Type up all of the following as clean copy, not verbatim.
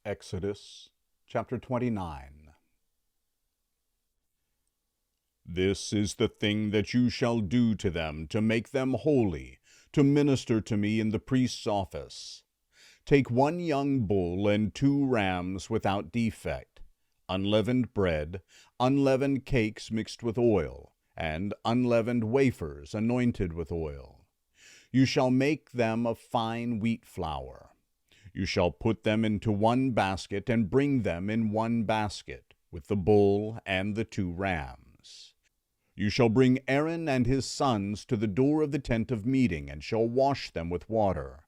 Exodus chapter 29. This is the thing that you shall do to them to make them holy, to minister to me in the priest's office. Take 1 young bull and 2 rams without defect, unleavened bread, unleavened cakes mixed with oil, and unleavened wafers anointed with oil. You shall make them of fine wheat flour. You shall put them into 1 basket and bring them in 1 basket, with the bull and the 2 rams. You shall bring Aaron and his sons to the door of the tent of meeting, and shall wash them with water.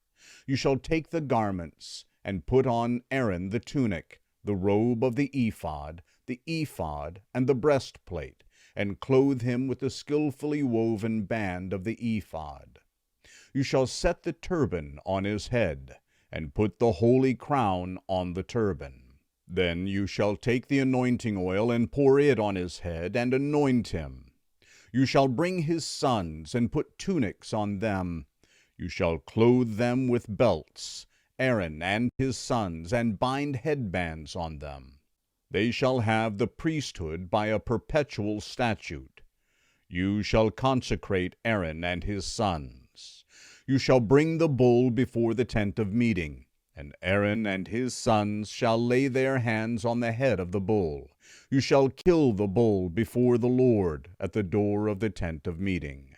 You shall take the garments, and put on Aaron the tunic, the robe of the ephod, and the breastplate, and clothe him with the skillfully woven band of the ephod. You shall set the turban on his head, and put the holy crown on the turban. Then you shall take the anointing oil and pour it on his head, and anoint him. You shall bring his sons, and put tunics on them. You shall clothe them with belts, Aaron and his sons, and bind headbands on them. They shall have the priesthood by a perpetual statute. You shall consecrate Aaron and his sons. You shall bring the bull before the tent of meeting, and Aaron and his sons shall lay their hands on the head of the bull. You shall kill the bull before the Lord at the door of the tent of meeting.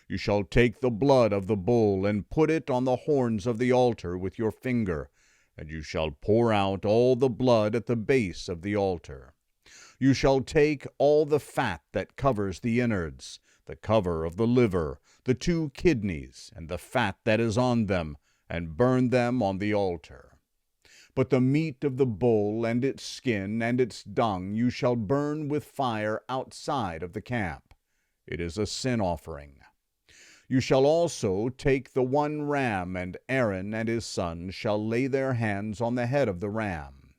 You shall take the blood of the bull and put it on the horns of the altar with your finger, and you shall pour out all the blood at the base of the altar. You shall take all the fat that covers the innards, the cover of the liver, the 2 kidneys, and the fat that is on them, and burn them on the altar. But the meat of the bull and its skin and its dung you shall burn with fire outside of the camp. It is a sin offering. You shall also take the 1 ram, and Aaron and his sons shall lay their hands on the head of the ram.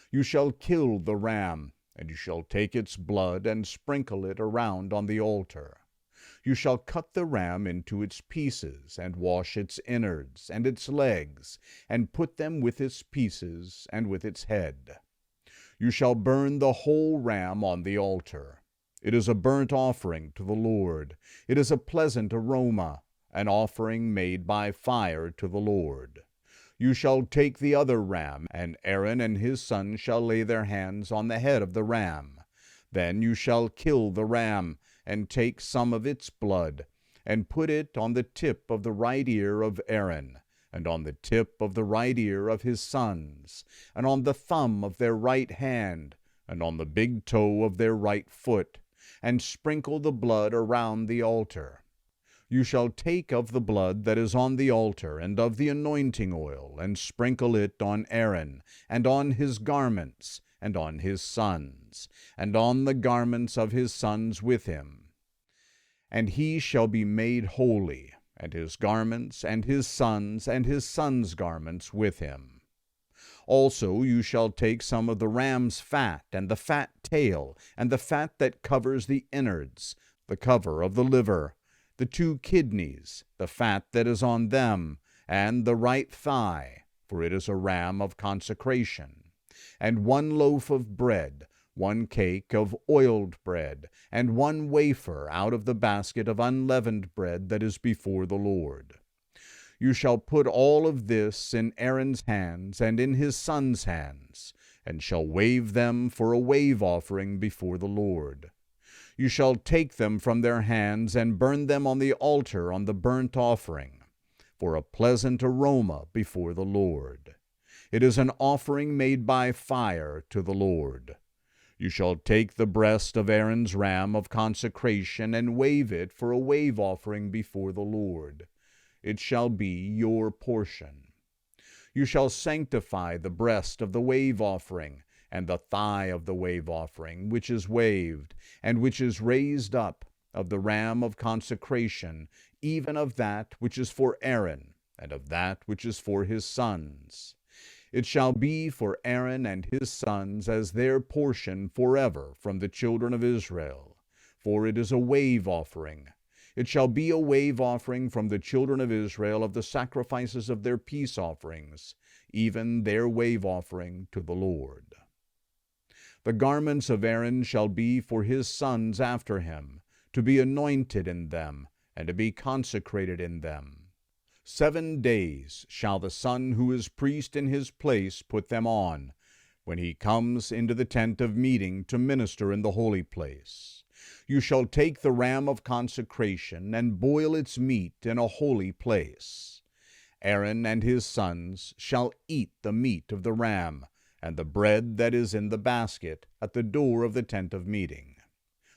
You shall kill the ram, and you shall take its blood and sprinkle it around on the altar. You shall cut the ram into its pieces, and wash its innards and its legs, and put them with its pieces and with its head. You shall burn the whole ram on the altar. It is a burnt offering to the Lord. It is a pleasant aroma, an offering made by fire to the Lord. You shall take the other ram, and Aaron and his sons shall lay their hands on the head of the ram. Then you shall kill the ram, and take some of its blood, and put it on the tip of the right ear of Aaron, and on the tip of the right ear of his sons, and on the thumb of their right hand, and on the big toe of their right foot, and sprinkle the blood around the altar. You shall take of the blood that is on the altar, and of the anointing oil, and sprinkle it on Aaron, and on his garments, and on his sons, and on the garments of his sons with him. And he shall be made holy, and his garments, and his sons' garments with him. Also you shall take some of the ram's fat, and the fat tail, and the fat that covers the innards, the cover of the liver, the 2 kidneys, the fat that is on them, and the right thigh, for it is a ram of consecration, and 1 loaf of bread, 1 cake of oiled bread, and 1 wafer out of the basket of unleavened bread that is before the Lord. You shall put all of this in Aaron's hands and in his sons' hands, and shall wave them for a wave offering before the Lord. You shall take them from their hands and burn them on the altar on the burnt offering, for a pleasant aroma before the Lord. It is an offering made by fire to the Lord. You shall take the breast of Aaron's ram of consecration and wave it for a wave offering before the Lord. It shall be your portion. You shall sanctify the breast of the wave offering, and the thigh of the wave offering, which is waved, and which is raised up, of the ram of consecration, even of that which is for Aaron, and of that which is for his sons. It shall be for Aaron and his sons as their portion forever from the children of Israel, for it is a wave offering. It shall be a wave offering from the children of Israel of the sacrifices of their peace offerings, even their wave offering to the Lord. The garments of Aaron shall be for his sons after him, to be anointed in them, and to be consecrated in them. 7 days shall the son who is priest in his place put them on, when he comes into the tent of meeting to minister in the holy place. You shall take the ram of consecration, and boil its meat in a holy place. Aaron and his sons shall eat the meat of the ram, and the bread that is in the basket at the door of the tent of meeting.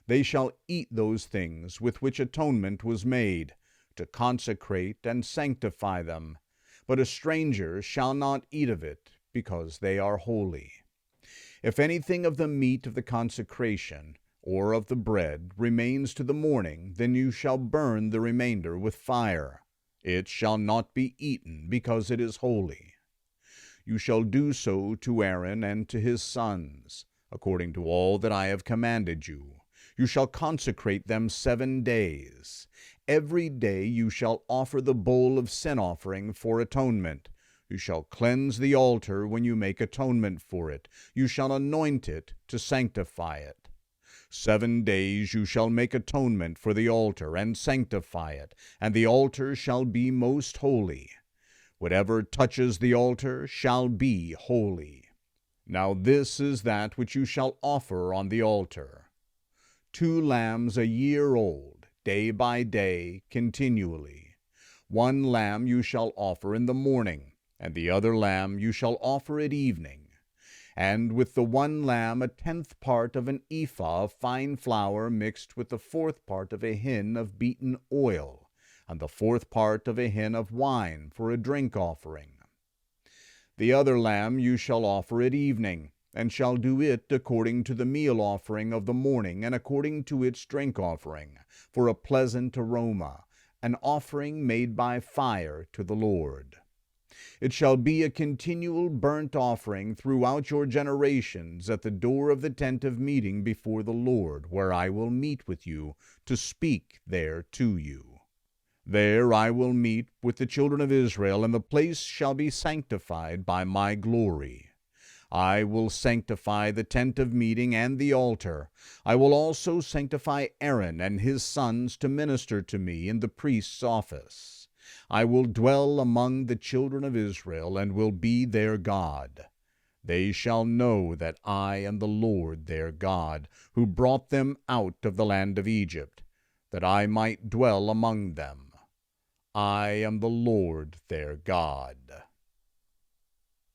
They shall eat those things with which atonement was made, to consecrate and sanctify them, but a stranger shall not eat of it, because they are holy. If anything of the meat of the consecration, or of the bread, remains to the morning, then you shall burn the remainder with fire. It shall not be eaten, because it is holy. You shall do so to Aaron and to his sons, according to all that I have commanded you. You shall consecrate them 7 days. Every day you shall offer the bowl of sin offering for atonement. You shall cleanse the altar when you make atonement for it. You shall anoint it to sanctify it. 7 days you shall make atonement for the altar and sanctify it, and the altar shall be most holy. Whatever touches the altar shall be holy. Now this is that which you shall offer on the altar: 2 lambs a year old, day by day, continually. 1 lamb you shall offer in the morning, and the other lamb you shall offer at evening. And with the 1 lamb 1/10 part of an ephah of fine flour mixed with the 4th part of a hin of beaten oil, and the 4th part of a hin of wine for a drink offering. The other lamb you shall offer at evening, and shall do it according to the meal offering of the morning, and according to its drink offering, for a pleasant aroma, an offering made by fire to the Lord. It shall be a continual burnt offering throughout your generations at the door of the tent of meeting before the Lord, where I will meet with you to speak there to you. There I will meet with the children of Israel, and the place shall be sanctified by my glory. I will sanctify the tent of meeting and the altar. I will also sanctify Aaron and his sons to minister to me in the priest's office. I will dwell among the children of Israel, and will be their God. They shall know that I am the Lord their God, who brought them out of the land of Egypt, that I might dwell among them. I am the Lord their God.